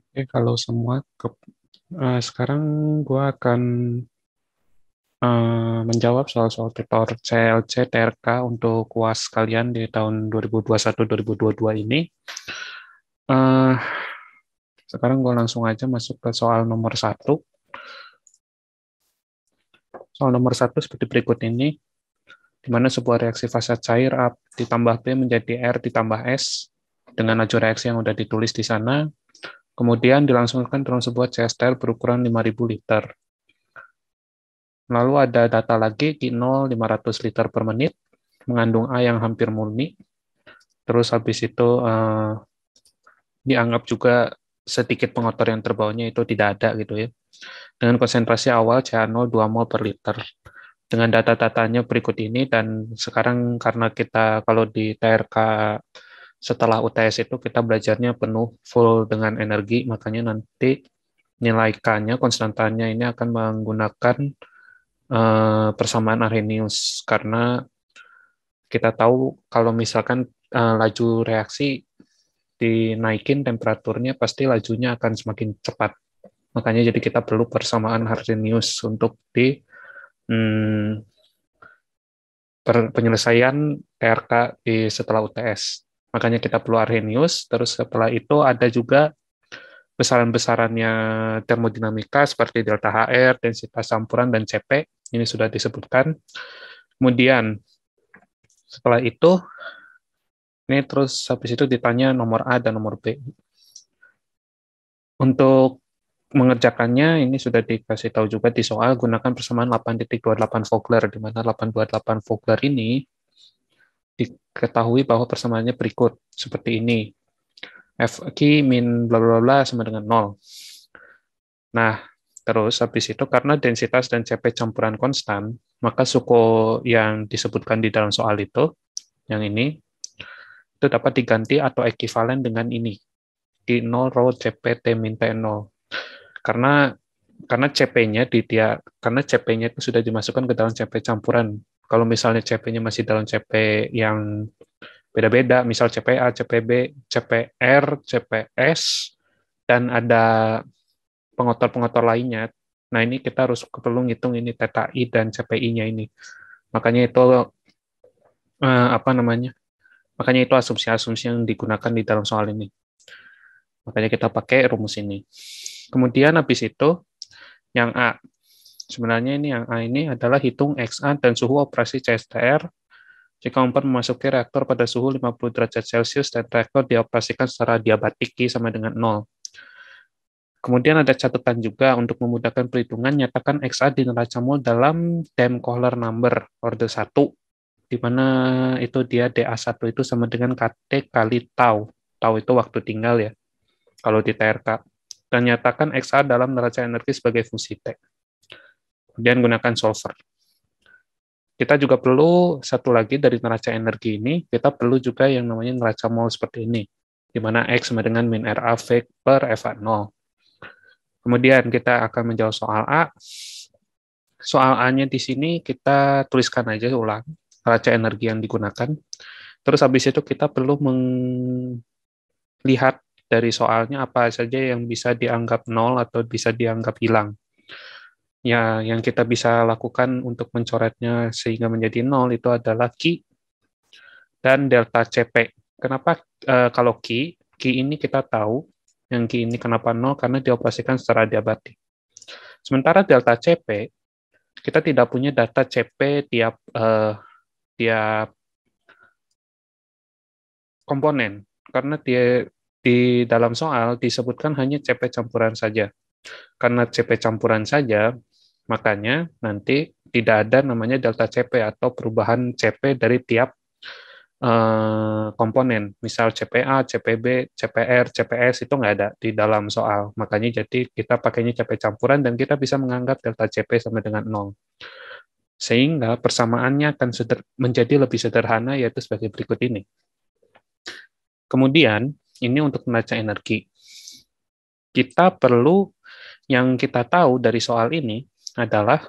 Oke, kalau semua sekarang gua akan menjawab soal-soal tutor CLC TRK untuk UAS kalian di tahun 2021-2022 ini. Eh, Sekarang gue langsung aja masuk ke soal nomor satu. Soal nomor satu seperti berikut ini, di mana sebuah reaksi fasa cair A ditambah B menjadi R ditambah S dengan laju reaksi yang sudah ditulis di sana, kemudian dilangsungkan dalam sebuah CSTR berukuran 5.000 liter. Lalu ada data lagi Q0 500 liter per menit, mengandung A yang hampir murni. Terus habis itu dianggap juga sedikit pengotor yang terbawanya itu tidak ada gitu ya. Dengan konsentrasi awal CH0 2 mol per liter. Dengan data-datanya berikut ini, dan sekarang karena kita kalau di TRK setelah UTS itu kita belajarnya penuh full dengan energi, makanya nanti nilai K-nya, konstantanya ini akan menggunakan persamaan Arrhenius, karena kita tahu kalau misalkan laju reaksi dinaikin temperaturnya, pasti lajunya akan semakin cepat. Makanya jadi kita perlu persamaan Arrhenius untuk di hmm, penyelesaian TRK di setelah UTS. Makanya kita perlu Arrhenius, terus setelah itu ada juga besaran-besarannya termodinamika seperti delta HR, densitas campuran, dan CP. Ini sudah disebutkan. Kemudian setelah itu, ini terus habis itu ditanya nomor A dan nomor B. Untuk mengerjakannya, ini sudah dikasih tahu juga di soal, gunakan persamaan 8.28 Vogler, di mana 828 Vogler ini diketahui bahwa persamaannya berikut, seperti ini. F min bla bla bla sama dengan 0. Nah, terus habis itu karena densitas dan CP campuran konstan, maka suku yang disebutkan di dalam soal itu, yang ini, itu dapat diganti atau ekivalen dengan ini, di 0 rho CP T min T0. Karena CP-nya karena CP-nya itu sudah dimasukkan ke dalam CP campuran. Kalau misalnya CP-nya masih dalam CP yang beda-beda, misal CPA, CPB, CPR, CPS, dan ada pengotor-pengotor lainnya. Nah, ini kita harus perlu ngitung ini theta I dan CPI-nya ini. Makanya itu apa namanya? Makanya itu asumsi-asumsi yang digunakan di dalam soal ini. Makanya kita pakai rumus ini. Kemudian habis itu yang A. Sebenarnya ini yang A ini adalah hitung XA dan suhu operasi CSTR jika umpam memasuki reaktor pada suhu 50 derajat Celcius dan reaktor dioperasikan secara diabatik Q sama dengan 0. Kemudian ada catatan juga untuk memudahkan perhitungan, nyatakan XA di neraca mol dalam Dem-Kohler number order 1, di mana itu dia DA1 itu sama dengan KT kali tau. Tau itu waktu tinggal ya, kalau di TRK. Dan nyatakan XA dalam neraca energi sebagai fungsi T. Kemudian gunakan solver. Kita juga perlu satu lagi dari neraca energi ini, kita perlu juga yang namanya neraca mol seperti ini, di mana X sama dengan min RA V per FA0. Kemudian kita akan menjawab soal A. Soal A-nya di sini kita tuliskan aja ulang neraca energi yang digunakan. Terus habis itu kita perlu melihat dari soalnya apa saja yang bisa dianggap nol atau bisa dianggap hilang. Ya, yang kita bisa lakukan untuk mencoretnya sehingga menjadi nol itu adalah Q dan delta CP. Kenapa kalau Q ini kita tahu yang Q ini kenapa nol karena dioperasikan secara diabatik. Sementara delta CP kita tidak punya data CP tiap komponen karena di dalam soal disebutkan hanya CP campuran saja. Karena CP campuran saja, makanya nanti tidak ada namanya delta CP atau perubahan CP dari tiap komponen. Misal CPA, CPB, CPR, CPS itu nggak ada di dalam soal. Makanya jadi kita pakainya CP campuran dan kita bisa menganggap delta CP sama dengan 0. Sehingga persamaannya akan menjadi lebih sederhana, yaitu sebagai berikut ini. Kemudian, ini untuk neraca energi. Kita perlu, yang kita tahu dari soal ini adalah,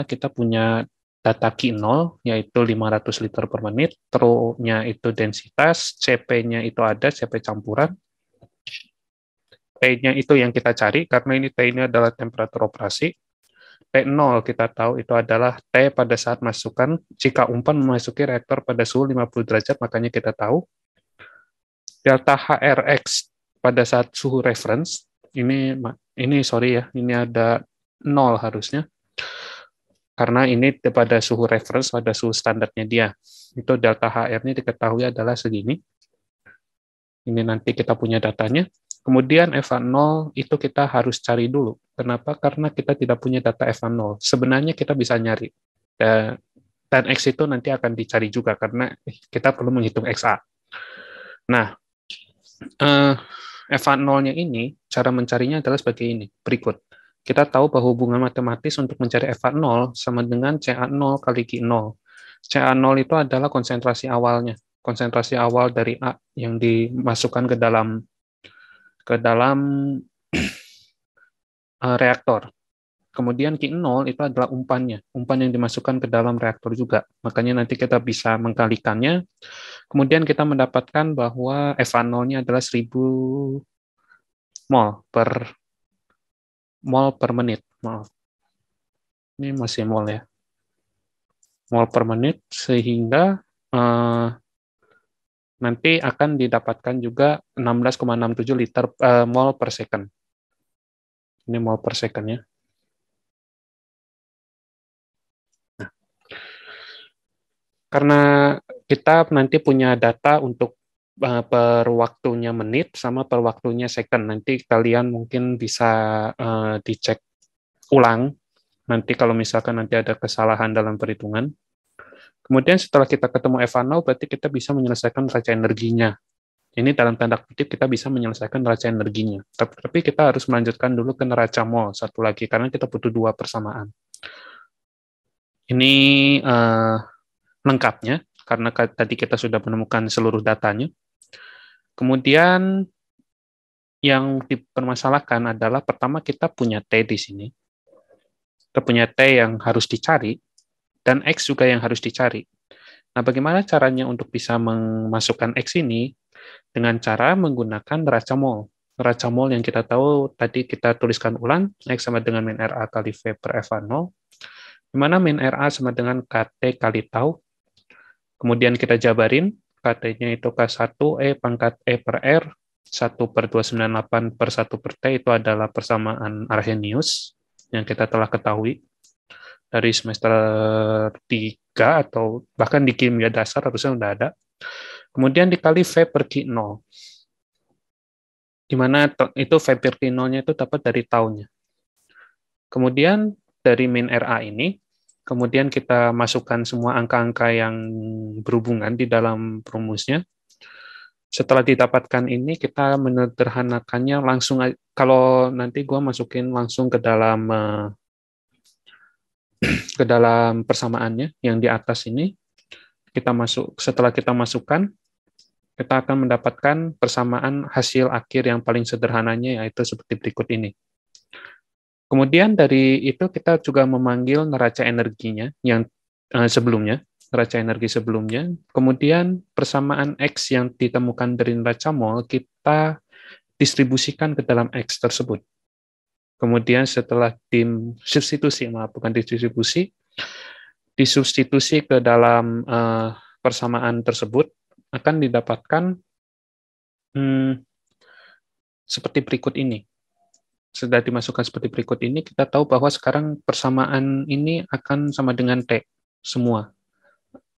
kita punya data Q0, yaitu 500 liter per menit, Rho-nya itu densitas, CP-nya itu ada, CP campuran, T-nya itu yang kita cari, karena ini T-nya adalah temperatur operasi. T0 kita tahu itu adalah T pada saat masukkan, jika umpan memasuki reaktor pada suhu 50 derajat, makanya kita tahu. Delta HRX pada saat suhu reference, ini sorry ya, ini ada 0 harusnya, karena ini pada suhu reference, pada suhu standarnya dia. Itu delta HR-nya diketahui adalah segini. Ini nanti kita punya datanya. Kemudian FA0 itu kita harus cari dulu. Kenapa? Karena kita tidak punya data FA0. Sebenarnya kita bisa nyari. Dan X itu nanti akan dicari juga, karena kita perlu menghitung XA. Nah, FA0-nya ini, cara mencarinya adalah sebagai ini, berikut. Kita tahu bahwa hubungan matematis untuk mencari FA0 sama dengan CA0 kali Q0. CA0 itu adalah konsentrasi awalnya. Konsentrasi awal dari A yang dimasukkan ke dalam reaktor. Kemudian Q0 itu adalah umpan yang dimasukkan ke dalam reaktor juga. Makanya nanti kita bisa mengkalikannya. Kemudian kita mendapatkan bahwa FA0-nya adalah 1000 mol per menit. Maaf. Ini masih mol ya. Mol per menit, sehingga nanti akan didapatkan juga 16,67 liter mol per second. Ini mol per second ya. Nah, karena kita nanti punya data untuk per waktunya menit sama per waktunya second. Nanti kalian mungkin bisa dicek ulang nanti kalau misalkan nanti ada kesalahan dalam perhitungan. Kemudian setelah kita ketemu FA0, berarti kita bisa menyelesaikan neraca energinya. Ini dalam tanda kutip kita bisa menyelesaikan neraca energinya. Tapi kita harus melanjutkan dulu ke neraca mol satu lagi, karena kita butuh 2 persamaan. Ini lengkapnya, karena tadi kita sudah menemukan seluruh datanya. Kemudian yang dipermasalahkan adalah pertama kita punya T di sini. Kita punya T yang harus dicari, dan X juga yang harus dicari. Nah, bagaimana caranya untuk bisa memasukkan X ini? Dengan cara menggunakan neraca mol. Neraca mol yang kita tahu tadi kita tuliskan ulang, X sama dengan min RA kali V per FA0, di mana min RA sama dengan KT kali tau. Kemudian kita jabarin, KT-nya itu K1 E pangkat E per R, 1 per 298 per 1 per T, itu adalah persamaan Arrhenius, yang kita telah ketahui dari semester 3, atau bahkan di kimia dasar harusnya sudah ada. Kemudian dikali V per Q0, di mana itu V per Q0-nya itu dapat dari taunya. Kemudian dari min RA ini, kemudian kita masukkan semua angka-angka yang berhubungan di dalam rumusnya. Setelah didapatkan ini, kita menyederhanakannya langsung, kalau nanti gue masukin langsung ke dalam persamaannya yang di atas ini, setelah kita masukkan, kita akan mendapatkan persamaan hasil akhir yang paling sederhananya, yaitu seperti berikut ini. Kemudian dari itu kita juga memanggil neraca energinya yang sebelumnya, neraca energi sebelumnya. Kemudian persamaan X yang ditemukan dari neraca mol kita distribusikan ke dalam X tersebut. Kemudian setelah disubstitusi ke dalam persamaan tersebut, akan didapatkan seperti berikut ini. Sudah dimasukkan seperti berikut ini, kita tahu bahwa sekarang persamaan ini akan sama dengan T, semua.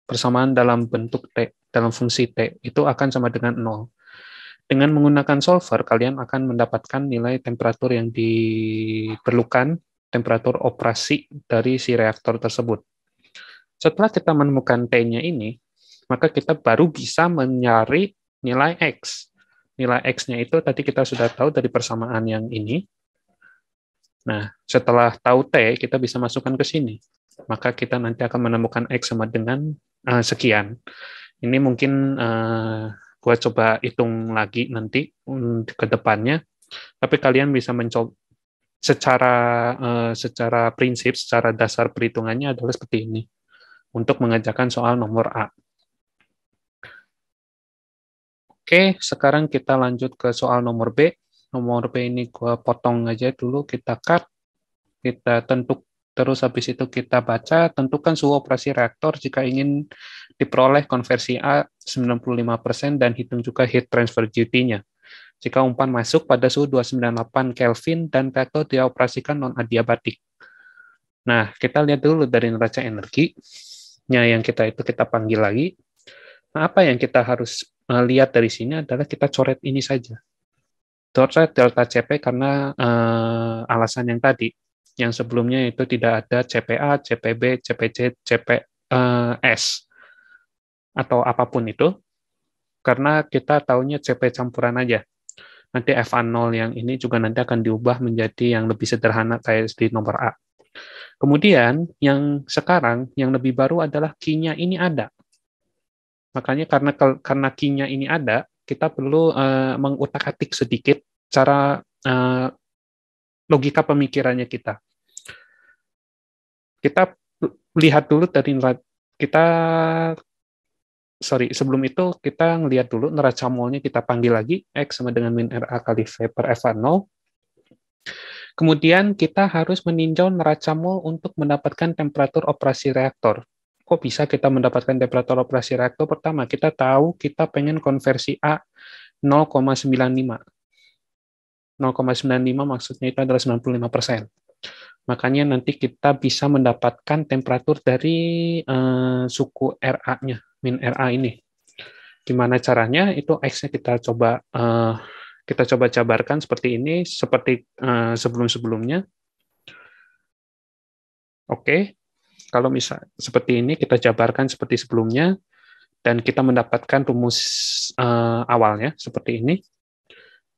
Persamaan dalam bentuk T, dalam fungsi T, itu akan sama dengan 0. Dengan menggunakan solver, kalian akan mendapatkan nilai temperatur yang diperlukan, temperatur operasi dari si reaktor tersebut. Setelah kita menemukan T-nya ini, maka kita baru bisa mencari nilai X. Nilai X-nya itu tadi kita sudah tahu dari persamaan yang ini. Nah, setelah tahu T, kita bisa masukkan ke sini. Maka kita nanti akan menemukan X sama dengan sekian. Ini mungkin gua coba hitung lagi nanti ke depannya. Tapi kalian bisa mencoba secara prinsip, secara dasar perhitungannya adalah seperti ini. Untuk mengerjakan soal nomor A. Oke, sekarang kita lanjut ke soal nomor B. Nomor B ini gua potong aja dulu, kita cut, kita tentuk, terus habis itu kita baca, tentukan suhu operasi reaktor jika ingin diperoleh konversi A 95% dan hitung juga heat transfer duty-nya. Jika umpan masuk pada suhu 298 Kelvin dan reaktor dioperasikan non-adiabatik. Nah, kita lihat dulu dari neraca energinya yang kita panggil lagi. Nah, apa yang kita harus lihat dari sini adalah kita coret ini saja. Coret delta CP karena alasan yang tadi. Yang sebelumnya itu tidak ada CPA, CPB, CPC, CPS, atau apapun itu. Karena kita tahunya CP campuran aja. Nanti FA0 yang ini juga nanti akan diubah menjadi yang lebih sederhana kayak di nomor A. Kemudian yang sekarang yang lebih baru adalah key-nya ini ada. Makanya karena key-nya ini ada, kita perlu mengutak-atik sedikit cara logika pemikirannya kita. Kita lihat dulu dari kita sebelum itu kita ngelihat dulu neraca molnya kita panggil lagi X sama dengan min RA kali V per FA0. Kemudian kita harus meninjau neraca mol untuk mendapatkan temperatur operasi reaktor. Kok bisa kita mendapatkan temperatur operasi reaktor? Pertama, kita tahu kita pengen konversi A 0,95. 0,95 maksudnya itu adalah 95%. Makanya nanti kita bisa mendapatkan temperatur dari suku RA-nya, min RA ini. Gimana caranya? Itu X-nya kita coba jabarkan seperti ini, seperti sebelum-sebelumnya. Oke, kalau misal seperti ini kita jabarkan seperti sebelumnya, dan kita mendapatkan rumus awalnya seperti ini,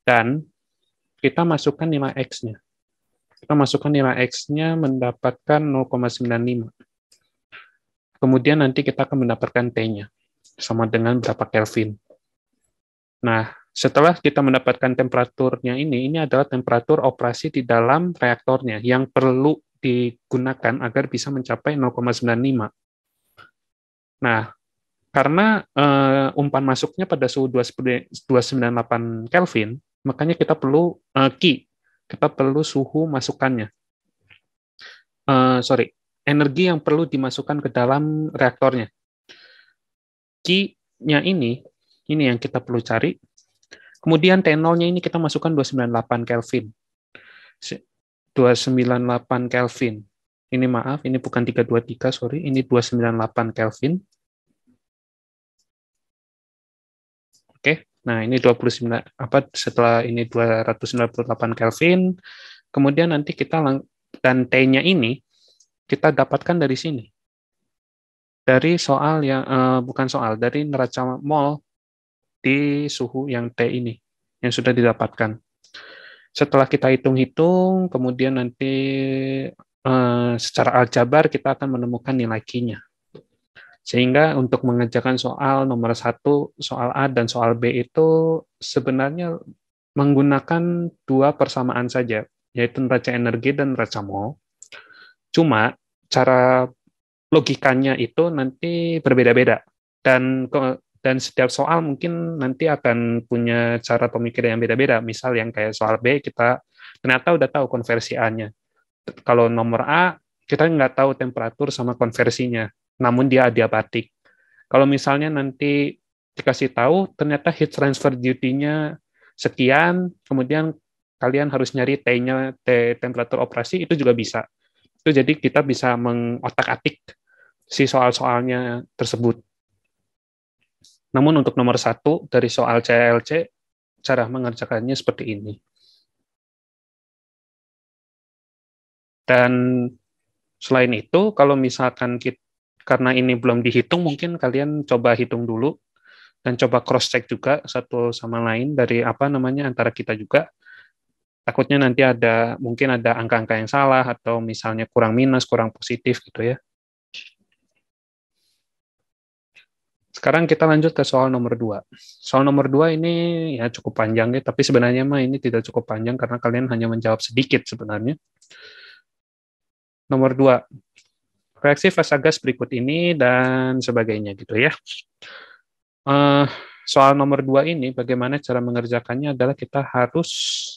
dan kita masukkan nilai X-nya. Kita masukkan nilai X-nya mendapatkan 0,95. Kemudian nanti kita akan mendapatkan T-nya, sama dengan berapa Kelvin. Nah, setelah kita mendapatkan temperaturnya ini adalah temperatur operasi di dalam reaktornya yang perlu digunakan agar bisa mencapai 0,95. Nah, karena umpan masuknya pada suhu 298 Kelvin, makanya kita perlu kita perlu suhu masukannya. Energi yang perlu dimasukkan ke dalam reaktornya. Q-nya ini yang kita perlu cari. Kemudian T0-nya ini kita masukkan 298 Kelvin. 298 Kelvin. Ini maaf, ini bukan 323, sorry. Ini 298 Kelvin. Oke, nah ini 29, setelah ini 298 Kelvin, kemudian nanti dan T-nya ini kita dapatkan dari sini. Dari soal yang, dari neraca mol di suhu yang T ini, yang sudah didapatkan. Setelah kita hitung-hitung, kemudian nanti secara aljabar kita akan menemukan nilai Q-nya. Sehingga untuk mengerjakan soal nomor 1, soal A dan soal B itu sebenarnya menggunakan dua persamaan saja, yaitu neraca energi dan neraca mol. Cuma cara logikanya itu nanti berbeda-beda. Dan setiap soal mungkin nanti akan punya cara pemikiran yang beda-beda. Misal yang kayak soal B, kita ternyata udah tahu konversi A-nya. Kalau nomor A, kita nggak tahu temperatur sama konversinya, namun dia adiabatik. Kalau misalnya nanti dikasih tahu, ternyata heat transfer duty-nya sekian, kemudian kalian harus nyari T-nya, temperatur operasi, itu juga bisa. Itu jadi kita bisa mengotak-atik si soal-soalnya tersebut. Namun untuk nomor 1 dari soal CLC, cara mengerjakannya seperti ini. Dan selain itu, kalau misalkan karena ini belum dihitung, mungkin kalian coba hitung dulu dan coba cross-check juga satu sama lain dari antara kita juga. Takutnya nanti mungkin ada angka-angka yang salah atau misalnya kurang minus, kurang positif gitu ya. Sekarang kita lanjut ke soal nomor 2. Soal nomor 2 ini ya cukup panjang ya, tapi sebenarnya ini tidak cukup panjang karena kalian hanya menjawab sedikit sebenarnya. Nomor 2. Reaksi fasa gas berikut ini dan sebagainya gitu ya. soal nomor 2 ini, bagaimana cara mengerjakannya adalah kita harus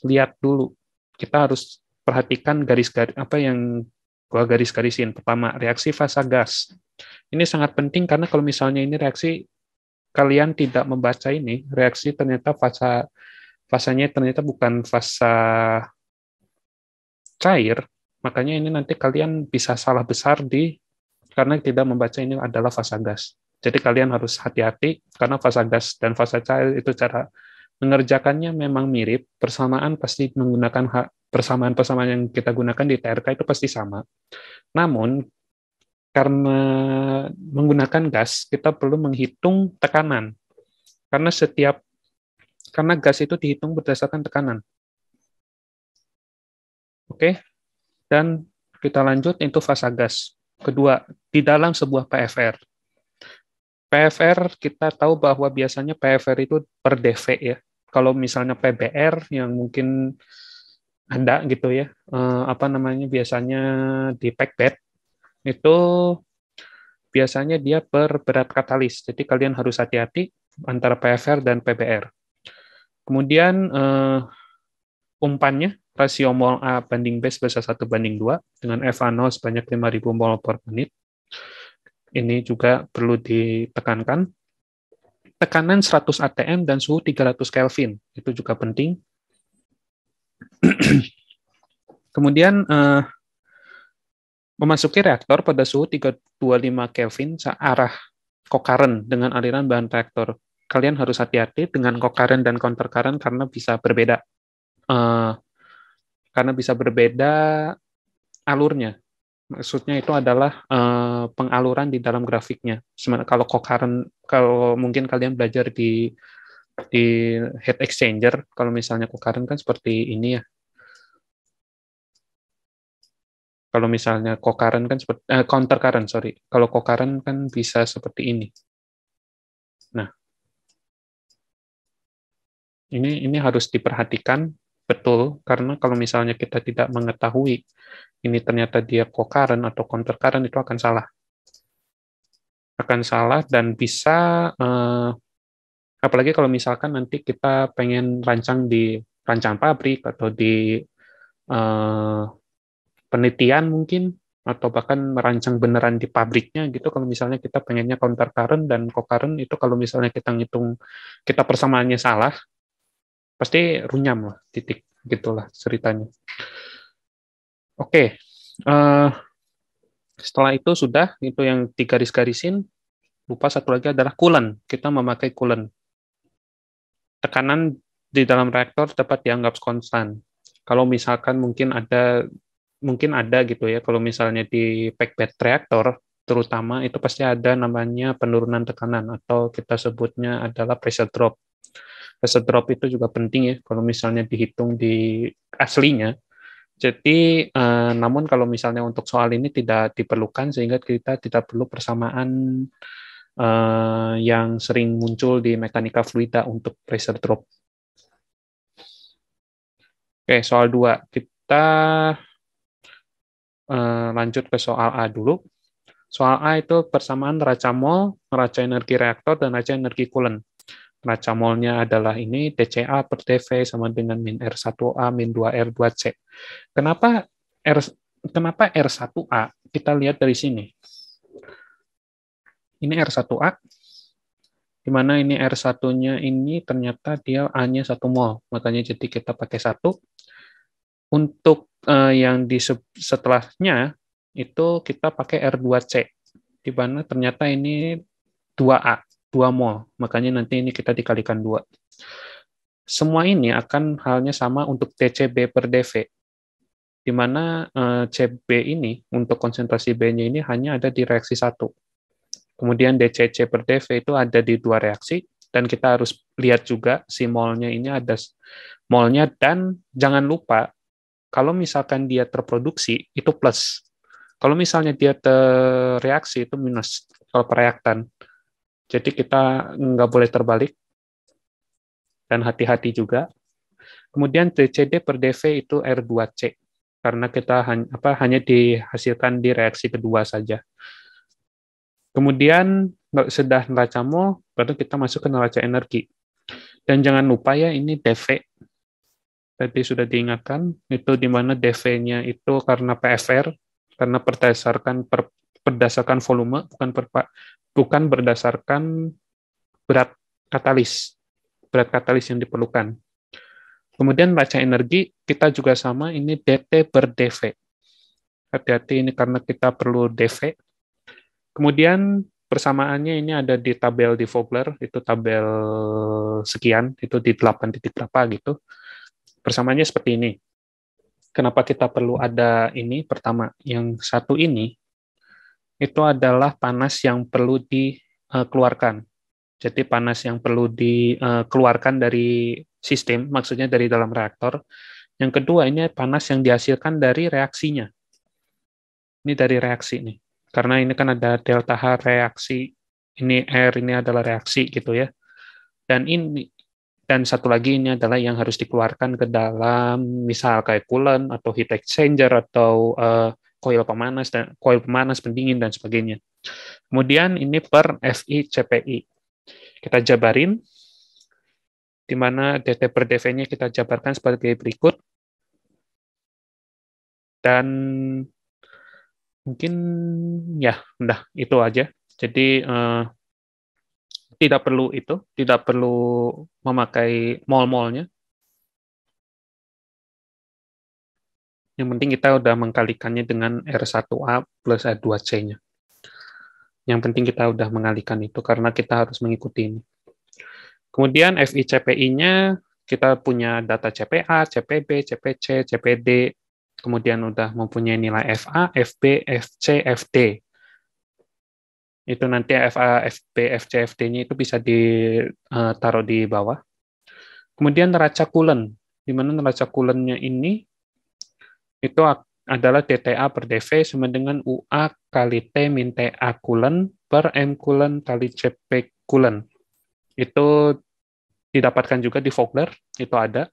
lihat dulu. Kita harus perhatikan garis-garis apa yang gua garis-garisin. Pertama, reaksi fasa gas. Ini sangat penting karena kalau misalnya ini reaksi kalian tidak membaca ini, reaksi ternyata fasanya ternyata bukan fasa cair, makanya ini nanti kalian bisa salah besar karena tidak membaca ini adalah fasa gas. Jadi kalian harus hati-hati karena fasa gas dan fasa cair itu cara mengerjakannya memang mirip, persamaan pasti menggunakan persamaan-persamaan yang kita gunakan di TRK itu pasti sama. Namun karena menggunakan gas, kita perlu menghitung tekanan. Karena gas itu dihitung berdasarkan tekanan. Oke, dan kita lanjut itu fasa gas. Kedua, di dalam sebuah PFR. PFR kita tahu bahwa biasanya PFR itu per dV ya. Kalau misalnya PBR yang mungkin ada gitu ya, apa namanya biasanya di packbed itu biasanya dia per berat katalis. Jadi kalian harus hati-hati antara PFR dan PBR. Kemudian umpannya rasio mol A banding B sebesar 1:2 dengan FA0 sebanyak 5.000 mol per menit. Ini juga perlu ditekankan. Tekanan 100 atm dan suhu 300 Kelvin. Itu juga penting. Kemudian memasuki reaktor pada suhu 325 Kelvin searah co-current dengan aliran bahan reaktor. Kalian harus hati-hati dengan co-current dan counter current karena bisa berbeda. Karena bisa berbeda alurnya. Maksudnya itu adalah pengaluran di dalam grafiknya. Sementara kalau co-current, kalau mungkin kalian belajar di heat exchanger, kalau misalnya co-current kan seperti ini ya. Kalau misalnya co-current kan seperti counter current, sorry. Kalau co-current kan bisa seperti ini. Nah, ini harus diperhatikan betul karena kalau misalnya kita tidak mengetahui ini ternyata dia co-current atau counter current itu akan salah. Akan salah dan bisa apalagi kalau misalkan nanti kita pengen rancang di rancangan pabrik atau di penelitian mungkin atau bahkan merancang beneran di pabriknya gitu kalau misalnya kita pengennya counter current dan co-current itu kalau misalnya kita ngitung kita persamaannya salah pasti runyam lah titik gitulah ceritanya. Oke. Setelah itu sudah itu yang digaris-garisin. Lupa satu lagi adalah coolant. Kita memakai coolant. Tekanan di dalam reaktor dapat dianggap konstan. Kalau misalkan mungkin ada gitu ya, kalau misalnya di packbed reaktor, terutama itu pasti ada namanya penurunan tekanan, atau kita sebutnya adalah pressure drop. Pressure drop itu juga penting ya, kalau misalnya dihitung di aslinya. Jadi, namun kalau misalnya untuk soal ini tidak diperlukan, sehingga kita tidak perlu persamaan yang sering muncul di mekanika fluida untuk pressure drop. Oke, soal 2. Kita lanjut ke soal A dulu. Soal A itu persamaan neraca mol, neraca energi reaktor, dan neraca energi coolant. Neraca molnya adalah ini, dCA per dV sama dengan min R1A min 2R2C. Kenapa R1A? Kita lihat dari sini. Ini R1A, di mana ini R1-nya ini ternyata dia A-nya 1 mol. Makanya jadi kita pakai 1. Untuk yang di setelahnya, itu kita pakai R2C, di mana ternyata ini 2A, 2 mol. Makanya nanti ini kita dikalikan 2. Semua ini akan halnya sama untuk TCB per dV, di mana CB ini, untuk konsentrasi B-nya ini hanya ada di reaksi 1. Kemudian DCC per dV itu ada di 2 reaksi, dan kita harus lihat juga si molnya ini ada molnya, dan jangan lupa, kalau misalkan dia terproduksi, itu plus. Kalau misalnya dia terreaksi, itu minus, kalau pereaktan. Jadi kita nggak boleh terbalik, dan hati-hati juga. Kemudian DCD per dV itu R2C, karena kita hanya dihasilkan di reaksi kedua saja. Kemudian sudah neraca mol, baru kita masuk ke neraca energi. Dan jangan lupa ya, ini DV. Tadi sudah diingatkan, itu di mana DV-nya itu karena PFR, karena berdasarkan volume, bukan berdasarkan berat berat katalis yang diperlukan. Kemudian neraca energi, kita juga sama, ini DT per DV. Hati-hati ini karena kita perlu DV. Kemudian persamaannya ini ada di tabel di Vogler, itu tabel sekian, itu di 8 titik berapa gitu. Persamaannya seperti ini. Kenapa kita perlu ada ini? Pertama, yang satu ini, itu adalah panas yang perlu dikeluarkan. Jadi panas yang perlu dikeluarkan dari sistem, maksudnya dari dalam reaktor. Yang kedua, ini panas yang dihasilkan dari reaksinya. Ini dari reaksi nih. Karena ini kan ada delta H reaksi, ini R, ini adalah reaksi gitu ya. Dan satu lagi ini adalah yang harus dikeluarkan ke dalam misal kayak coolant atau heat exchanger atau coil pemanas, pendingin dan sebagainya. Kemudian ini per FI CPI. Kita jabarin, di mana DT per DV-nya kita jabarkan sebagai berikut. Dan mungkin ya, udah itu aja. Jadi tidak perlu memakai mol-molnya. Yang penting kita udah mengkalikannya dengan R1A plus R2C-nya. Yang penting kita udah mengalikan itu karena kita harus mengikuti ini. Kemudian FI CPI-nya kita punya data CPA, CPB, CPC, CPD, kemudian udah mempunyai nilai FA, FB, FC, FD. Itu nanti FA, FB, FC, FD-nya itu bisa ditaruh di bawah. Kemudian neraca coolant, di mana neraca coolant-nya ini itu adalah DTA per DV sama dengan UA kali T min TA coolant per M coolant kali CP coolant. Itu didapatkan juga di Vogler, itu ada.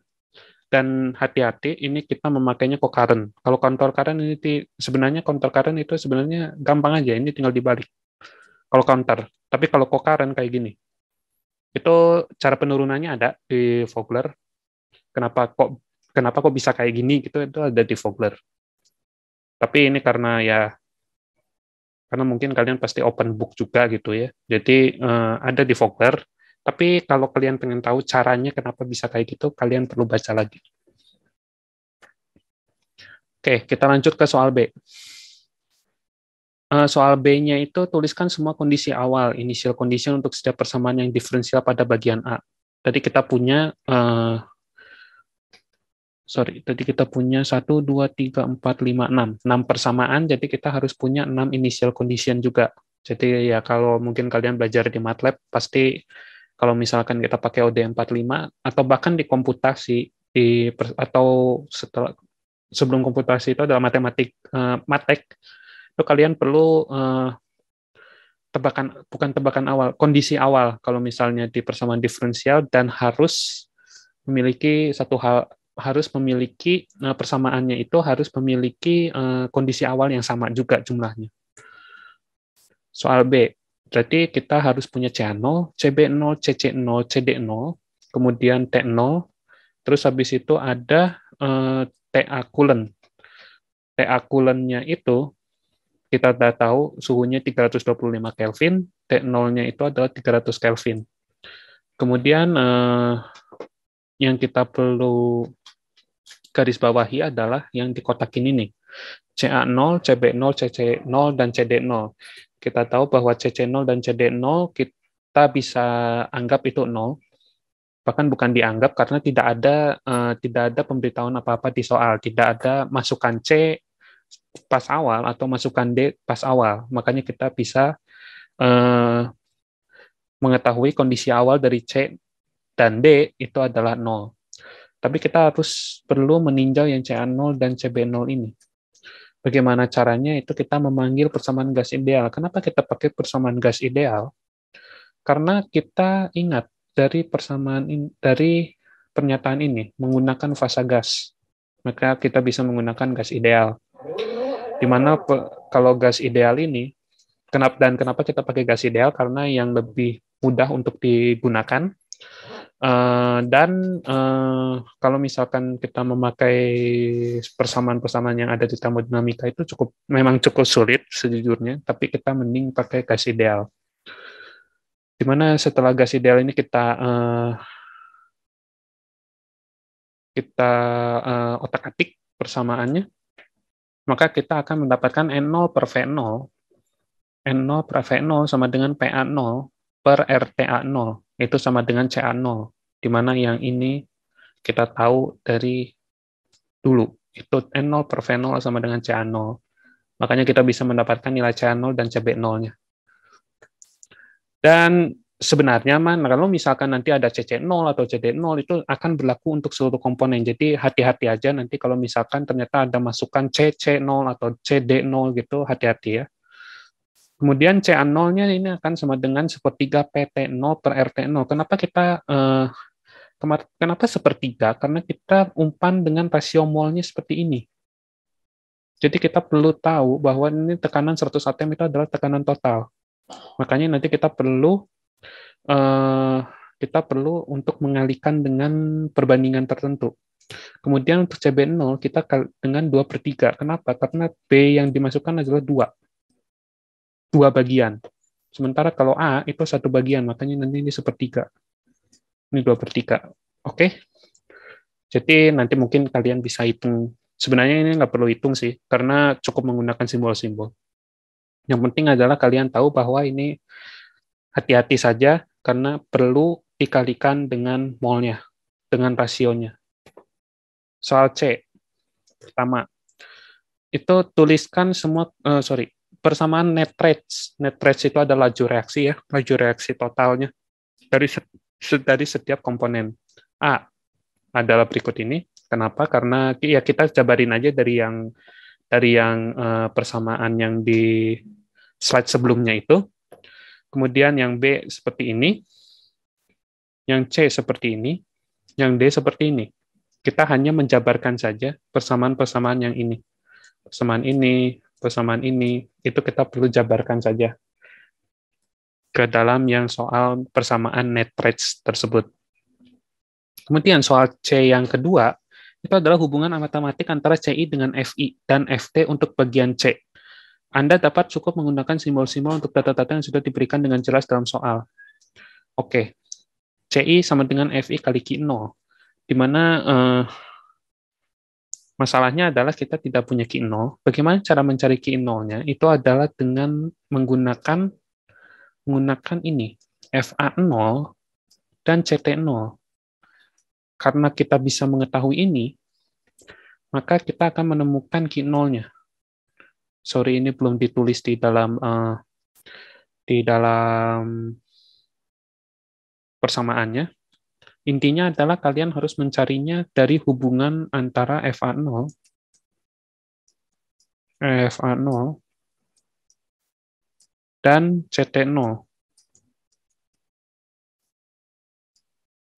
Dan hati-hati, ini kita memakainya concurrent. Kalau counter current ini sebenarnya counter current itu sebenarnya gampang aja, ini tinggal dibalik. Kalau counter, tapi kalau concurrent kayak gini, itu cara penurunannya ada di Vogler. Kenapa kok bisa kayak gini gitu, itu ada di Vogler. Tapi ini karena mungkin kalian pasti open book juga gitu ya. Jadi ada di Vogler. Tapi kalau kalian pengen tahu caranya kenapa bisa kayak gitu, kalian perlu baca lagi. Oke, kita lanjut ke soal B. Soal B-nya itu tuliskan semua kondisi awal, initial condition untuk setiap persamaan yang diferensial pada bagian A. Tadi kita punya 1, 2, 3, 4, 5, 6. 6 persamaan, jadi kita harus punya 6 initial condition juga. Jadi ya kalau mungkin kalian belajar di MATLAB, pasti kalau misalkan kita pakai OD45, atau bahkan di komputasi, atau sebelum komputasi itu adalah matematik, matek, itu kalian perlu kondisi awal, kalau misalnya di persamaan diferensial, dan harus memiliki persamaannya itu harus memiliki kondisi awal yang sama juga jumlahnya. Soal B, berarti kita harus punya CA0, CB0, CC0, CD0, kemudian T0, terus habis itu ada TA coolant. TA coolant-nya itu kita sudah tahu suhunya 325 Kelvin, T0-nya itu adalah 300 Kelvin. Kemudian yang kita perlu garis bawahi adalah yang di kotak ini nih. CA0, CB0, CC0, dan CD0. Kita tahu bahwa CC0 dan CD0 kita bisa anggap itu 0. Bahkan bukan dianggap karena tidak ada pemberitahuan apa-apa di soal. Tidak ada masukan C pas awal atau masukan D pas awal. Makanya kita bisa mengetahui kondisi awal dari C dan D itu adalah 0. Tapi kita harus perlu meninjau yang CA0 dan CB0 ini. Bagaimana caranya? Itu kita memanggil persamaan gas ideal. Kenapa kita pakai persamaan gas ideal? Karena kita ingat dari pernyataan ini menggunakan fasa gas. Maka kita bisa menggunakan gas ideal. Di mana kalau gas ideal ini Kenapa kita pakai gas ideal? Karena yang lebih mudah untuk digunakan. Dan kalau misalkan kita memakai persamaan-persamaan yang ada di termodinamika itu memang cukup sulit sejujurnya, tapi kita mending pakai gas ideal. Dimana setelah gas ideal ini kita otak-atik persamaannya, maka kita akan mendapatkan N0 per V0. N0 per V0 sama dengan PA0 per RTA0. Itu sama dengan CA0. Di mana yang ini kita tahu dari dulu. Itu N0 per V0 sama dengan CA0. Makanya kita bisa mendapatkan nilai CA0 dan CB0-nya. Dan sebenarnya, kalau misalkan nanti ada CC0 atau CD0, itu akan berlaku untuk seluruh komponen. Jadi hati-hati aja nanti kalau misalkan ternyata ada masukan CC0 atau CD0 gitu, hati-hati ya. Kemudian CA0-nya ini akan sama dengan sepertiga PT0 per RT0. Kenapa sepertiga? Karena kita umpan dengan rasio molnya seperti ini. Jadi kita perlu tahu bahwa ini tekanan 100 atm itu adalah tekanan total. Makanya nanti kita perlu untuk mengalihkan dengan perbandingan tertentu. Kemudian untuk CB0 kita dengan 2/3. Kenapa? Karena B yang dimasukkan adalah 2 bagian. Sementara kalau A itu 1 bagian, makanya nanti ini sepertiga. Ini 2/3. Oke? Jadi nanti mungkin kalian bisa hitung. Sebenarnya ini nggak perlu hitung sih, karena cukup menggunakan simbol-simbol. Yang penting adalah kalian tahu bahwa ini hati-hati saja, karena perlu dikalikan dengan molnya, dengan rasionya. Soal C, pertama, itu tuliskan semua, persamaan net rates. Net rates itu ada laju reaksi ya, laju reaksi totalnya dari setiap komponen. A adalah berikut ini. Kenapa? Karena ya kita jabarin aja dari yang persamaan yang di slide sebelumnya itu. Kemudian yang B seperti ini, yang C seperti ini, yang D seperti ini. Kita hanya menjabarkan saja persamaan-persamaan yang ini. Persamaan ini, itu kita perlu jabarkan saja ke dalam yang soal persamaan net rates tersebut. Kemudian soal C yang kedua, itu adalah hubungan matematik antara CI dengan FI dan FT untuk bagian C. Anda dapat cukup menggunakan simbol-simbol untuk data-data yang sudah diberikan dengan jelas dalam soal. Oke, CI sama dengan FI kali Q0, di mana masalahnya adalah kita tidak punya Q0. Bagaimana cara mencari Q0-nya? Itu adalah dengan menggunakan ini, FA0 dan CT0. Karena kita bisa mengetahui ini, maka kita akan menemukan Q0-nya. Sorry, ini belum ditulis di dalam persamaannya. Intinya adalah kalian harus mencarinya dari hubungan antara FA0 dan CT0.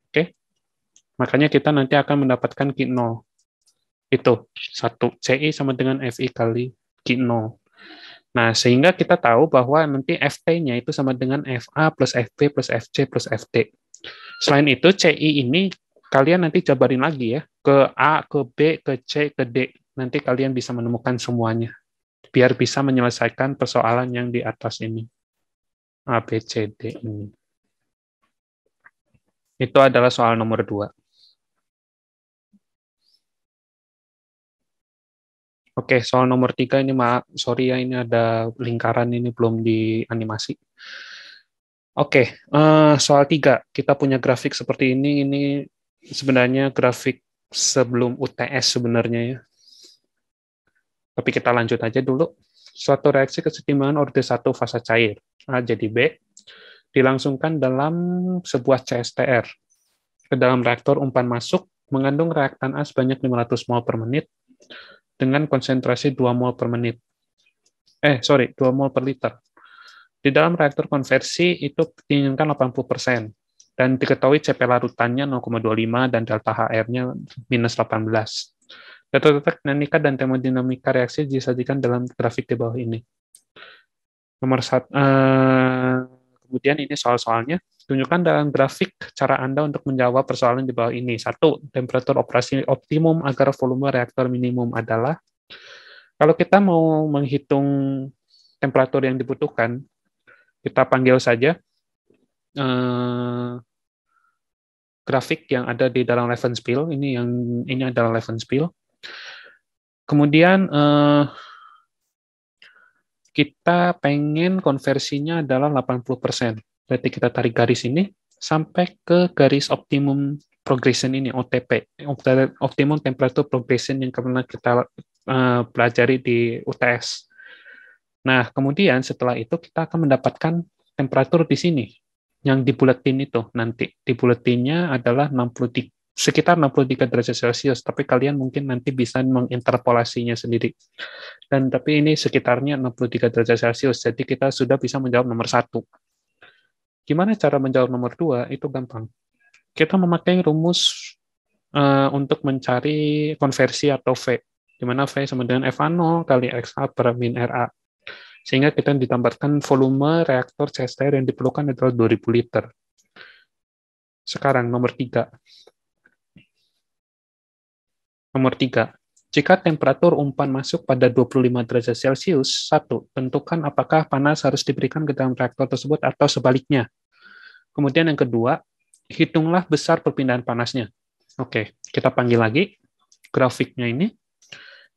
Oke? Makanya kita nanti akan mendapatkan Q0. Itu, 1. CI sama dengan FI kali Q0. Nah, sehingga kita tahu bahwa nanti FT-nya itu sama dengan FA plus FB plus FC plus FT. Selain itu, CI ini kalian nanti jabarin lagi ya, ke A, ke B, ke C, ke D. Nanti kalian bisa menemukan semuanya, biar bisa menyelesaikan persoalan yang di atas ini. A, B, C, D ini. Itu adalah soal nomor 2. Oke, soal nomor 3 ini, sorry ya, ini ada lingkaran, ini belum dianimasi. Oke, soal 3, kita punya grafik seperti ini sebenarnya grafik sebelum UTS sebenarnya ya. Tapi kita lanjut aja dulu. Suatu reaksi kesetimbangan orde 1 fasa cair, A jadi B, dilangsungkan dalam sebuah CSTR. Ke dalam reaktor umpan masuk, mengandung reaktan A sebanyak 500 mol per menit, dengan konsentrasi 2 mol per menit. 2 mol per liter. Di dalam reaktor konversi itu diinginkan 80%, dan diketahui CP larutannya 0,25 dan delta HR-nya minus 18. Data-data kinetika dan termodinamika reaksi disajikan dalam grafik di bawah ini. Nomor satu, kemudian ini soal-soalnya. Tunjukkan dalam grafik cara Anda untuk menjawab persoalan di bawah ini. Satu, temperatur operasi optimum agar volume reaktor minimum adalah, kalau kita mau menghitung temperatur yang dibutuhkan, kita panggil saja grafik yang ada di dalam Levenspiel. Ini adalah Levenspiel. Kemudian kita pengen konversinya adalah 80%. Berarti kita tarik garis ini sampai ke garis optimum progression ini, OTP, optimum temperature progression yang pernah kita pelajari di UTS. Nah, kemudian setelah itu kita akan mendapatkan temperatur di sini yang di buletin itu. Nanti di buletinnya adalah sekitar 63 derajat Celcius, tapi kalian mungkin nanti bisa menginterpolasinya sendiri. Tapi ini sekitarnya 63 derajat Celcius, jadi kita sudah bisa menjawab nomor 1. Gimana cara menjawab nomor 2? Itu gampang. Kita memakai rumus untuk mencari konversi atau V, di mana V sama dengan FA0 kali XA per min RA. Sehingga kita ditambahkan volume reaktor CSTR yang diperlukan adalah 2000 liter. Sekarang nomor 3. Nomor 3. Jika temperatur umpan masuk pada 25 derajat Celcius, 1. Tentukan apakah panas harus diberikan ke dalam reaktor tersebut atau sebaliknya. Kemudian yang kedua, hitunglah besar perpindahan panasnya. Oke, kita panggil lagi grafiknya ini.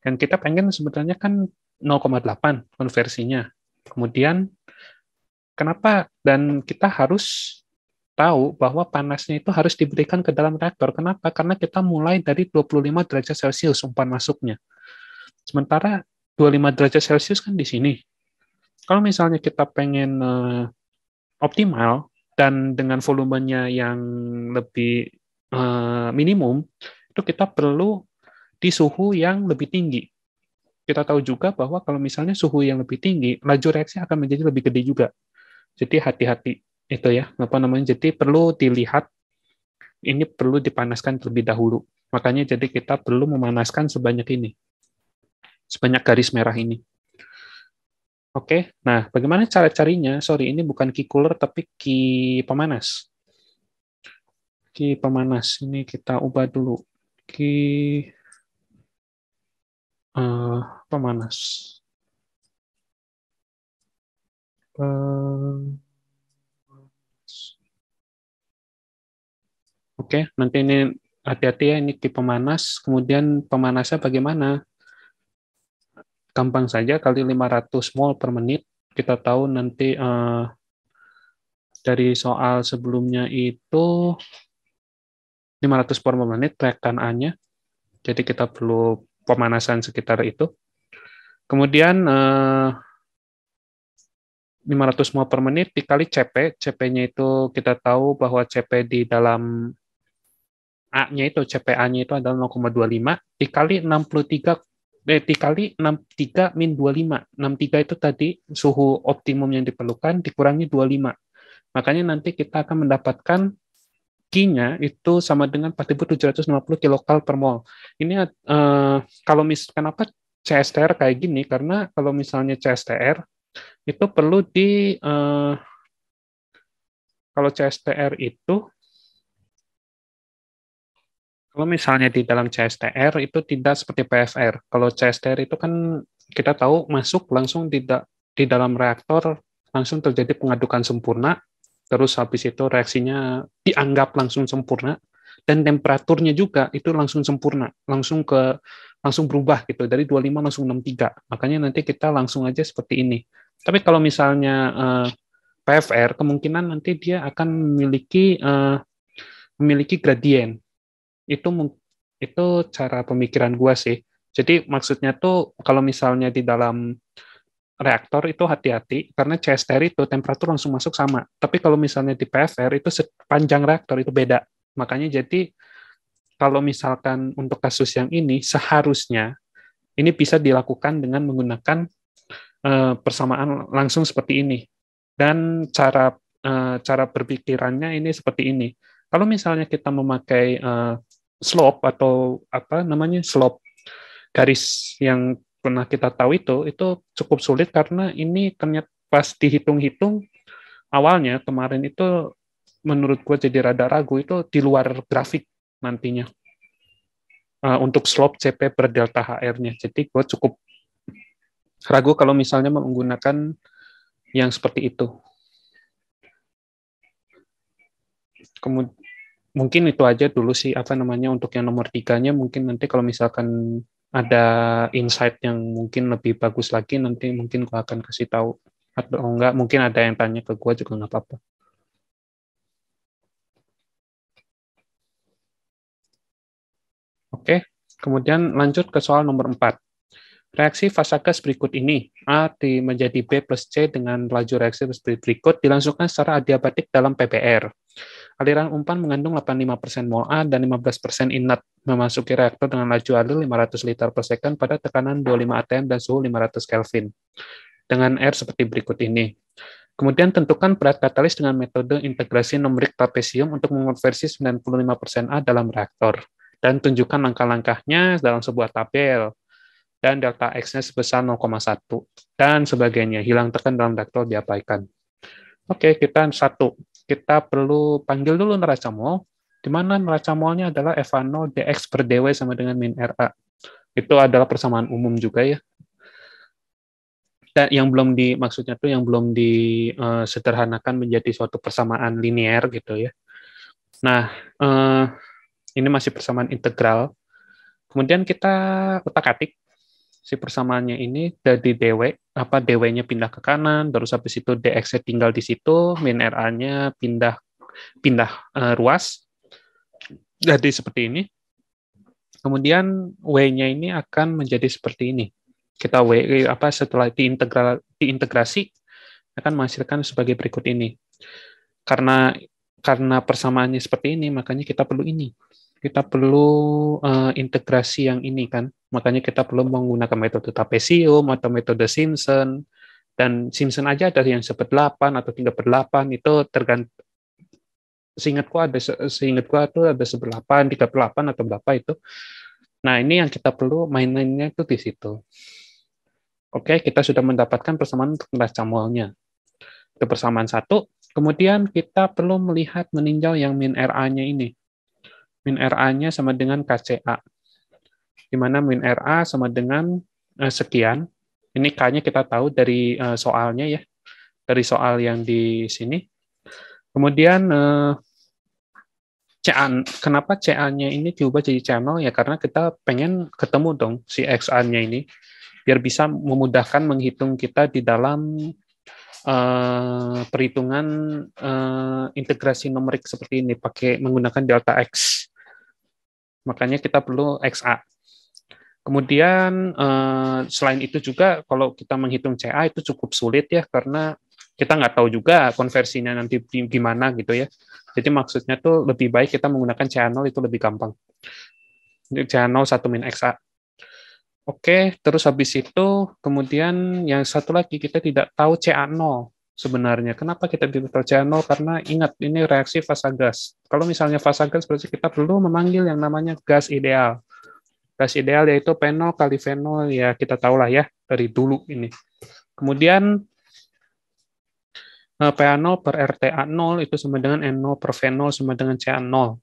Dan kita pengen sebenarnya kan 0,8 konversinya. Kemudian, kenapa? Dan kita harus tahu bahwa panasnya itu harus diberikan ke dalam reaktor. Kenapa? Karena kita mulai dari 25 derajat Celcius umpan masuknya. Sementara 25 derajat Celcius kan di sini. Kalau misalnya kita pengen optimal dan dengan volumenya yang lebih minimum, itu kita perlu di suhu yang lebih tinggi. Kita tahu juga bahwa kalau misalnya suhu yang lebih tinggi, laju reaksi akan menjadi lebih gede juga. Jadi hati-hati itu ya, Jadi perlu dilihat, ini perlu dipanaskan terlebih dahulu. Makanya jadi kita perlu memanaskan sebanyak ini, sebanyak garis merah ini. Oke, nah bagaimana cara carinya? Sorry, ini bukan key cooler tapi key pemanas. Key pemanas ini kita ubah dulu. Key pemanas. Oke, nanti ini hati-hati ya, ini key pemanas. Kemudian pemanasnya bagaimana? Gampang saja, kali 500 mol per menit. Kita tahu nanti dari soal sebelumnya itu 500 per menit reaktan A-nya. Jadi kita perlu pemanasan sekitar itu. Kemudian 500 mol per menit dikali CP. CP-nya itu kita tahu bahwa CP di dalam A-nya itu, CPA-nya itu adalah 0,25 dikali 63 dikali 63 min 25. 63 itu tadi suhu optimum yang diperlukan dikurangi 25. Makanya nanti kita akan mendapatkan Q-nya itu sama dengan 4.750 kilokal per mol. Ini kenapa CSTR kayak gini? Karena kalau misalnya CSTR itu perlu kalau CSTR itu kalau misalnya di dalam CSTR itu tidak seperti PFR. Kalau CSTR itu kan kita tahu masuk langsung tidak di dalam reaktor langsung terjadi pengadukan sempurna, terus habis itu reaksinya dianggap langsung sempurna dan temperaturnya juga itu langsung sempurna, langsung berubah gitu dari 25 langsung 63. Makanya nanti kita langsung aja seperti ini. Tapi kalau misalnya PFR kemungkinan nanti dia akan memiliki gradien. Itu cara pemikiran gua sih. Jadi maksudnya tuh kalau misalnya di dalam reaktor itu hati-hati karena CSTR itu temperatur langsung masuk sama. Tapi kalau misalnya di PFR itu sepanjang reaktor itu beda. Makanya jadi kalau misalkan untuk kasus yang ini seharusnya ini bisa dilakukan dengan menggunakan persamaan langsung seperti ini. Dan cara berpikirannya ini seperti ini. Kalau misalnya kita memakai slope atau slope garis yang pernah kita tahu itu cukup sulit karena ini ternyata pas dihitung-hitung awalnya kemarin itu menurut gue jadi rada ragu itu di luar grafik nantinya untuk slope CP per delta HR-nya. Jadi gue cukup ragu kalau misalnya menggunakan yang seperti itu. Kemudian mungkin itu aja dulu sih untuk yang nomor 3-nya. Mungkin nanti kalau misalkan ada insight yang mungkin lebih bagus lagi, nanti mungkin gue akan kasih tahu. Atau enggak, mungkin ada yang tanya ke gue juga nggak apa-apa. Oke, kemudian lanjut ke soal nomor 4. Reaksi fasa gas berikut ini, A menjadi B plus C dengan laju reaksi berikut dilangsungkan secara adiabatik dalam PBR. Aliran umpan mengandung 85% mol A dan 15% inert, memasuki reaktor dengan laju alir 500 liter per second pada tekanan 25 atm dan suhu 500 Kelvin. Dengan R seperti berikut ini. Kemudian tentukan berat katalis dengan metode integrasi numerik trapesium untuk mengonversi 95% A dalam reaktor. Dan tunjukkan langkah-langkahnya dalam sebuah tabel. Dan delta X-nya sebesar 0,1. Dan sebagainya. Hilang tekan dalam reaktor diabaikan. Oke, kita perlu panggil dulu neraca mol, di mana neraca molnya adalah FA0 dx per dw sama dengan min RA. Itu adalah persamaan umum juga ya. Dan maksudnya tuh yang belum disederhanakan menjadi suatu persamaan linear gitu ya. Nah, ini masih persamaan integral. Kemudian kita utak-atik si persamaannya ini dari dw-nya pindah ke kanan, terus habis itu dx-nya tinggal di situ, min RA-nya pindah ruas. Jadi seperti ini. Kemudian w-nya ini akan menjadi seperti ini. Kita setelah diintegrasi akan menghasilkan sebagai berikut ini. Karena persamaannya seperti ini, makanya kita perlu ini. Kita perlu integrasi yang ini kan. Makanya kita perlu menggunakan metode trapesium atau metode Simpson. Dan Simpson aja ada yang 1/8 atau 3/8 itu tergantung. Seingatku itu ada 1/8, 3/8 atau berapa itu. Nah, ini yang kita perlu mainannya itu di situ. Oke, kita sudah mendapatkan persamaan untuk neraca molnya. Itu persamaan 1. Kemudian kita perlu meninjau yang min RA-nya ini. Min RA-nya sama dengan KCA. Di mana min RA sama dengan sekian. Ini K-nya kita tahu dari soalnya ya. Dari soal yang di sini. Kemudian kenapa CA-nya ini diubah jadi channel ya karena kita pengen ketemu dong si XA-nya ini biar bisa memudahkan menghitung kita di dalam perhitungan integrasi numerik seperti ini pakai menggunakan delta X. Makanya kita perlu XA. Kemudian selain itu juga kalau kita menghitung CA itu cukup sulit ya karena kita nggak tahu juga konversinya nanti gimana gitu ya. Jadi maksudnya tuh lebih baik kita menggunakan CA0 itu lebih gampang. CA0 1 min XA. Oke, terus habis itu kemudian yang satu lagi kita tidak tahu CA0 sebenarnya. Kenapa kita tidak tahu CA0? Karena ingat ini reaksi fasa gas. Kalau misalnya fasa gas berarti kita perlu memanggil yang namanya gas ideal. Gas ideal yaitu P0 kali V0 ya kita tahulah ya dari dulu ini. Kemudian PA0 per RTA0 itu sama dengan N0 per V0 sama dengan CA0.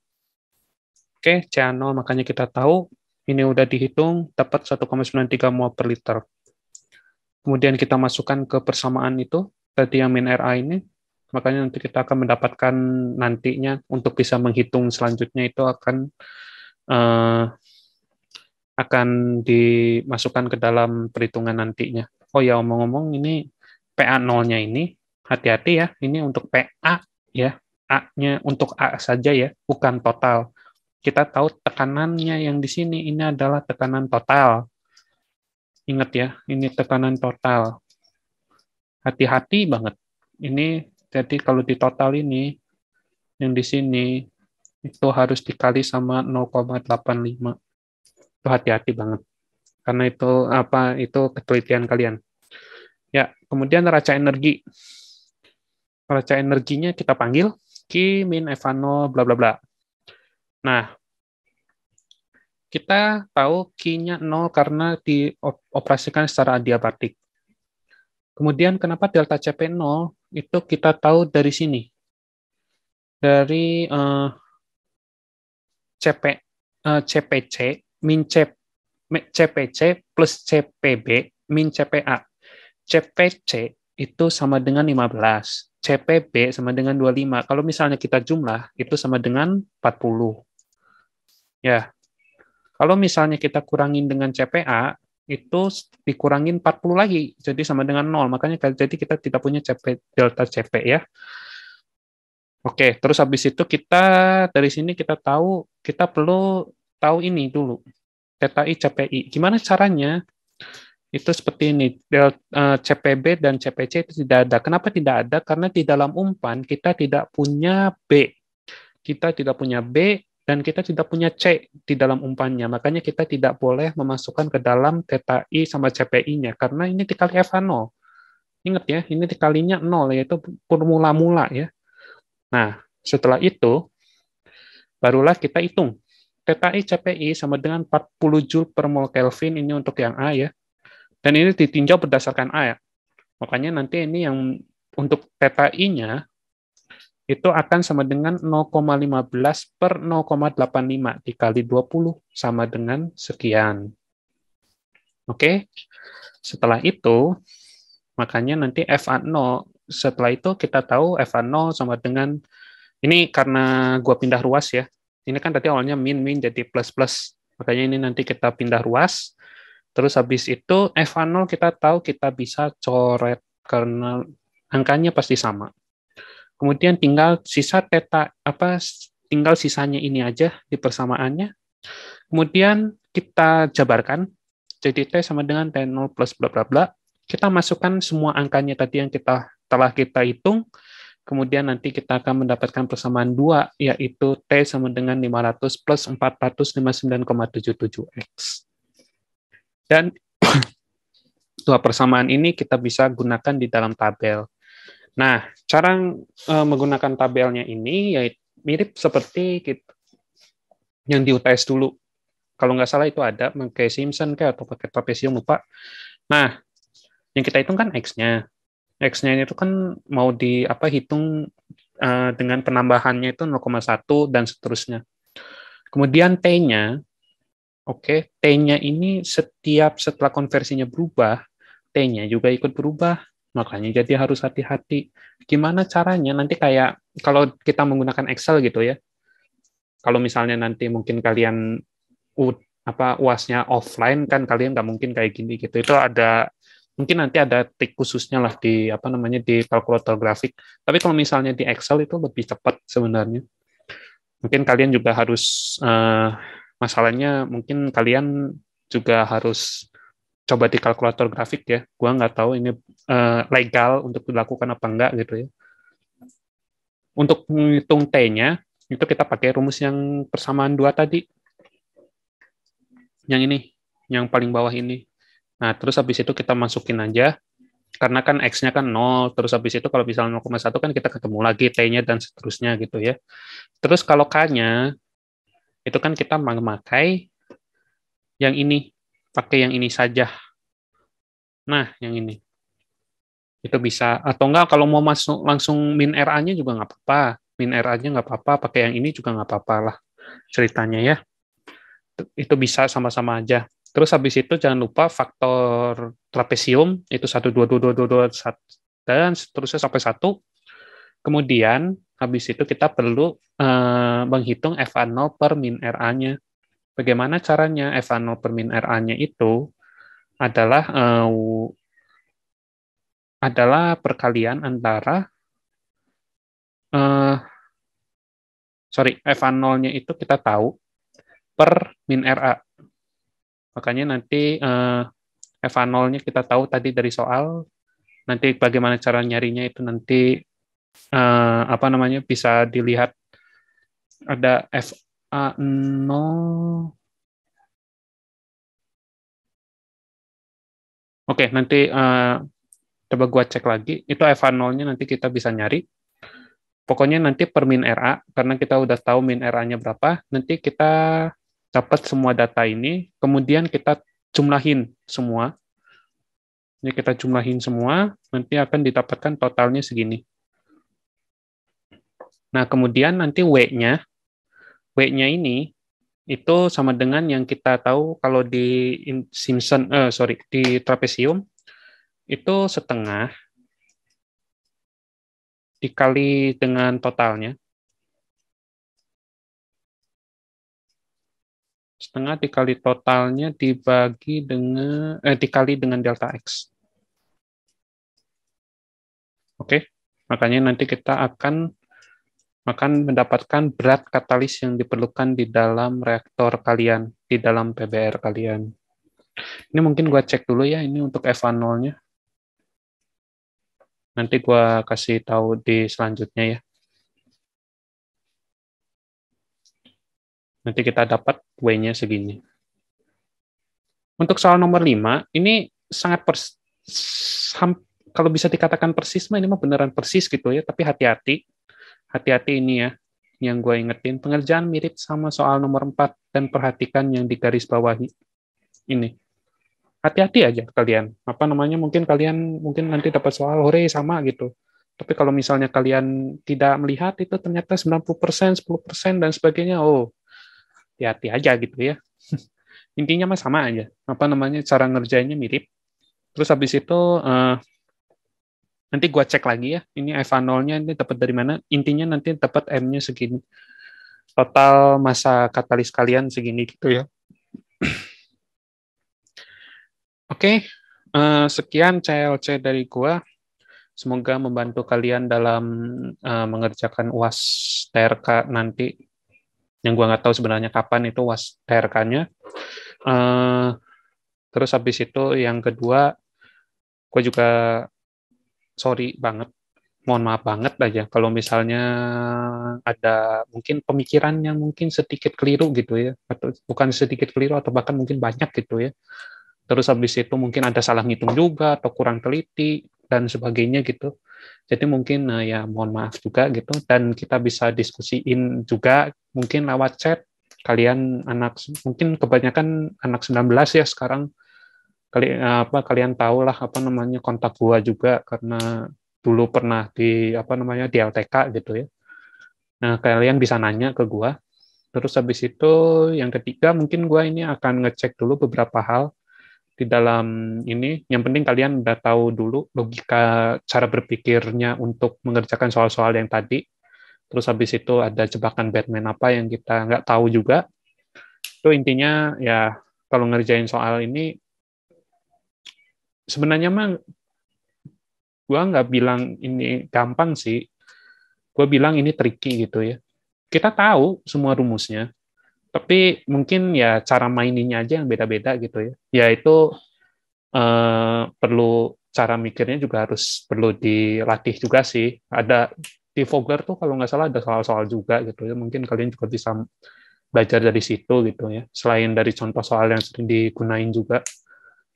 Oke, CA0 makanya kita tahu ini udah dihitung dapat 1,93 mol per liter. Kemudian kita masukkan ke persamaan itu tadi yang min RA ini. Makanya nanti kita akan mendapatkan nantinya untuk bisa menghitung selanjutnya itu akan dimasukkan ke dalam perhitungan nantinya. Oh ya, omong-omong ini PA0-nya ini hati-hati ya, ini untuk PA ya, A-nya untuk A saja ya, bukan total. Kita tahu tekanannya yang di sini ini adalah tekanan total. Ingat ya, ini tekanan total. Hati-hati banget. Ini jadi kalau di total ini yang di sini itu harus dikali sama 0,85. Itu hati-hati banget. Karena itu ketelitian kalian. Ya, kemudian neraca energi. Neraca energinya kita panggil Q min FA0 bla bla bla. Nah, kita tahu Q-nya 0 karena dioperasikan secara adiabatik. Kemudian kenapa delta CP 0? Itu kita tahu dari sini. Dari CPC min CPC plus CPB min CPA. CPC itu sama dengan 15. CPB sama dengan 25. Kalau misalnya kita jumlah, itu sama dengan 40. Ya, kalau misalnya kita kurangin dengan CPA, itu dikurangin 40 lagi, jadi sama dengan 0. Makanya jadi kita tidak punya delta CP ya. Oke, terus habis itu kita dari sini kita perlu tahu ini dulu. Theta I CPI. Gimana caranya? Itu seperti ini. CPB dan CPC itu tidak ada. Kenapa tidak ada? Karena di dalam umpan kita tidak punya B. Kita tidak punya B dan kita tidak punya C di dalam umpannya. Makanya kita tidak boleh memasukkan ke dalam theta I sama CPI-nya karena ini dikali FH0. Ingat ya, ini dikalinya 0 yaitu formula-mula ya. Nah, setelah itu barulah kita hitung. Theta I CPI sama dengan 40 Joule per mol Kelvin ini untuk yang A ya. Dan ini ditinjau berdasarkan A ya. Makanya nanti ini yang untuk theta I-nya itu akan sama dengan 0,15 per 0,85 dikali 20 sama dengan sekian. Oke, setelah itu, makanya nanti FA0, setelah itu kita tahu FA0 sama dengan, ini karena gua pindah ruas ya, ini kan tadi awalnya min-min jadi plus-plus, makanya ini nanti kita pindah ruas, terus habis itu FA0 kita tahu kita bisa coret karena angkanya pasti sama. Kemudian tinggal sisa tinggal sisanya ini aja di persamaannya. Kemudian kita jabarkan jadi T sama dengan T0 plus bla bla bla. Kita masukkan semua angkanya tadi yang telah kita hitung. Kemudian nanti kita akan mendapatkan persamaan 2 yaitu T sama dengan 500 plus 459,77 X. Dan dua persamaan ini kita bisa gunakan di dalam tabel. Nah, cara menggunakan tabelnya ini ya mirip seperti yang di UTS dulu. Kalau nggak salah itu ada pakai Simpson atau pakai trapesium lupa. Nah, yang kita hitung kan X-nya. X-nya itu kan mau hitung dengan penambahannya itu 0,1 dan seterusnya. Kemudian T-nya, T-nya ini setelah konversinya berubah, T-nya juga ikut berubah. Makanya jadi harus hati-hati. Gimana caranya? Nanti kayak kalau kita menggunakan Excel gitu ya. Kalau misalnya nanti mungkin kalian UAS-nya offline kan kalian nggak mungkin kayak gini gitu. Itu mungkin nanti ada trik khususnya lah di di kalkulator grafik. Tapi kalau misalnya di Excel itu lebih cepat sebenarnya. Mungkin kalian juga harus masalahnya mungkin kalian juga harus coba di kalkulator grafik ya. Gua nggak tahu ini legal untuk dilakukan apa enggak gitu ya. Untuk menghitung T-nya, itu kita pakai rumus yang persamaan 2 tadi. Yang ini, yang paling bawah ini. Nah, terus habis itu kita masukin aja. Karena kan X-nya kan 0, terus habis itu kalau misalnya 0,1 kan kita ketemu lagi T-nya dan seterusnya gitu ya. Terus kalau K-nya, itu kan kita memakai yang ini, pakai yang ini saja. Nah, yang ini. Itu bisa. Atau enggak, kalau mau masuk langsung min RA-nya juga nggak apa-apa. Min RA-nya nggak apa-apa, pakai yang ini juga nggak apa-apa lah ceritanya ya. Itu bisa sama-sama aja. Terus habis itu jangan lupa faktor trapesium, itu 1, 2, 2, 2, 2, 2, 1, dan seterusnya sampai 1. Kemudian, habis itu kita perlu menghitung FA0 per min RA-nya. Bagaimana caranya? FA0 per min RA-nya itu adalah perkalian antara FA0-nya itu kita tahu per min RA. Makanya nanti FA0-nya kita tahu tadi dari soal. Nanti bagaimana cara nyarinya itu nanti bisa dilihat ada FA0. Oke, nanti coba gua cek lagi. Itu FA0-nya nanti kita bisa nyari. Pokoknya nanti per min RA, karena kita udah tahu min RA-nya berapa, nanti kita dapat semua data ini, kemudian kita jumlahin semua. Ini kita jumlahin semua, nanti akan didapatkan totalnya segini. Nah, kemudian nanti W-nya ini itu sama dengan yang kita tahu kalau di di trapesium itu setengah dikali dengan totalnya. Setengah dikali totalnya dikali dengan delta X. Oke, makanya nanti kita akan mendapatkan berat katalis yang diperlukan di dalam reaktor kalian, di dalam PBR kalian. Ini mungkin gua cek dulu ya, ini untuk evanolnya. Nanti gua kasih tahu di selanjutnya ya. Nanti kita dapat W-nya segini. Untuk soal nomor 5, ini sangat kalau bisa dikatakan persis, ini mah beneran persis gitu ya, tapi hati-hati. Hati-hati ini ya, yang gue ingetin. Pengerjaan mirip sama soal nomor 4, dan perhatikan yang di garis bawah ini. Hati-hati aja kalian. Mungkin kalian nanti dapat soal, hore sama gitu. Tapi kalau misalnya kalian tidak melihat itu ternyata 90%, 10%, dan sebagainya, hati-hati aja gitu ya. Intinya mah sama aja. Cara ngerjainnya mirip. Terus habis itu nanti gua cek lagi ya. Ini evanolnya ini dapat dari mana? Intinya nanti dapat M-nya segini. Total massa katalis kalian segini gitu ya. Oke, sekian CLC dari gua. Semoga membantu kalian dalam mengerjakan UAS TRK nanti. Yang gua nggak tahu sebenarnya kapan itu UAS TRK-nya. Terus habis itu yang kedua, gue juga sorry banget, mohon maaf banget aja kalau misalnya ada mungkin pemikiran yang mungkin sedikit keliru gitu ya, atau bukan sedikit keliru atau bahkan mungkin banyak gitu ya. Terus habis itu mungkin ada salah ngitung juga atau kurang teliti dan sebagainya gitu. Jadi mungkin ya mohon maaf juga gitu, dan kita bisa diskusiin juga mungkin lewat chat. Kalian mungkin kebanyakan anak 19 ya sekarang, kalian tahu lah kontak gua juga karena dulu pernah di LTK gitu ya. Nah, kalian bisa nanya ke gua. Terus habis itu yang ketiga mungkin gua ini akan ngecek dulu beberapa hal di dalam ini. Yang penting kalian udah tahu dulu logika cara berpikirnya untuk mengerjakan soal-soal yang tadi. Terus habis itu ada jebakan Batman apa yang kita nggak tahu juga. Itu intinya ya, kalau ngerjain soal ini sebenarnya mah gue nggak bilang ini gampang sih, gue bilang ini tricky gitu ya. Kita tahu semua rumusnya, tapi mungkin ya cara maininnya aja yang beda-beda gitu ya. Ya itu perlu cara mikirnya juga perlu dilatih juga sih. Ada di Vogler tuh kalau nggak salah ada soal-soal juga gitu ya. Mungkin kalian juga bisa belajar dari situ gitu ya. Selain dari contoh soal yang sering digunain juga.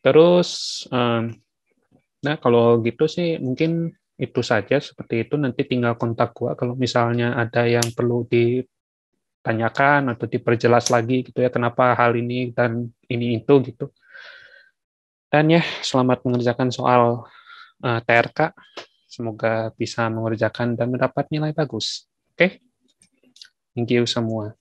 Terus nah, kalau gitu sih mungkin itu saja, seperti itu. Nanti tinggal kontak gua kalau misalnya ada yang perlu ditanyakan atau diperjelas lagi gitu ya, kenapa hal ini dan ini itu gitu. Dan ya, selamat mengerjakan soal TRK. Semoga bisa mengerjakan dan mendapat nilai bagus. Oke? Thank you semua.